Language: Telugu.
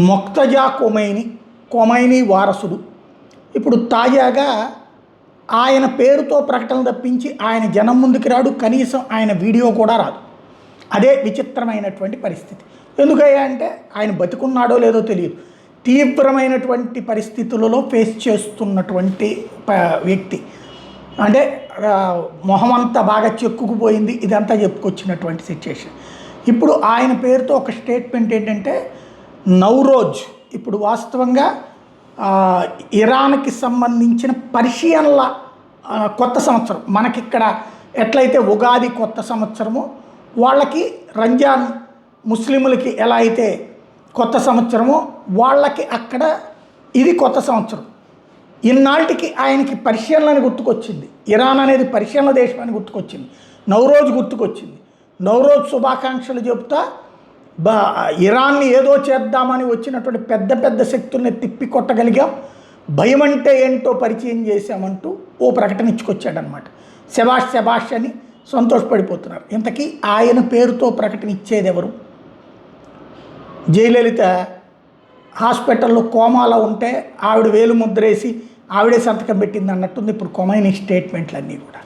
మొక్తజా కొమైనీ వారసుడు. ఇప్పుడు తాజాగా ఆయన పేరుతో ప్రకటన తప్పించి ఆయన జనం ముందుకు రాడు, కనీసం ఆయన వీడియో కూడా రాదు. అదే విచిత్రమైనటువంటి పరిస్థితి. ఎందుకయ్యా అంటే ఆయన బతికున్నాడో లేదో తెలియదు. తీవ్రమైనటువంటి పరిస్థితులలో ఫేస్ చేస్తున్నటువంటి వ్యక్తి. అంటే మొహం అంతా బాగా చెక్కుకుపోయింది, ఇదంతా చెప్పుకొచ్చినటువంటి సిచ్యుయేషన్. ఇప్పుడు ఆయన పేరుతో ఒక స్టేట్మెంట్ ఏంటంటే నౌరోజ్. ఇప్పుడు వాస్తవంగా ఇరాన్కి సంబంధించిన పర్షియన్ల కొత్త సంవత్సరం. మనకిక్కడ ఎట్లయితే ఉగాది కొత్త సంవత్సరమో వాళ్ళకి రంజాన్ ముస్లింలకి ఎలా అయితే కొత్త సంవత్సరమో వాళ్ళకి అక్కడ ఇది కొత్త సంవత్సరం. ఇన్నాళ్ళకి ఆయనకి పర్షియన్లని గుర్తుకొచ్చింది, ఇరాన్ అనేది పర్షియన్ల దేశం అని గుర్తుకొచ్చింది, నౌరోజ్ గుర్తుకొచ్చింది. నౌరోజ్ శుభాకాంక్షలు చెబుతా ఇరాన్ని ఏదో చేద్దామని వచ్చినటువంటి పెద్ద పెద్ద శక్తుల్ని తిప్పి కొట్టగలిగాం, భయం అంటే ఏంటో పరిచయం చేశామంటూ ఓ ప్రకటన ఇచ్చుకొచ్చాడనమాట. శబాష్ అని సంతోషపడిపోతున్నారు. ఇంతకీ ఆయన పేరుతో ప్రకటన ఇచ్చేది ఎవరు? జయలలిత హాస్పిటల్లో కోమాలో ఉంటే ఆవిడ వేలు ముద్రేసి ఆవిడే సంతకం పెట్టింది అన్నట్టుంది ఇప్పుడు కొమైనీ స్టేట్మెంట్లన్నీ కూడా.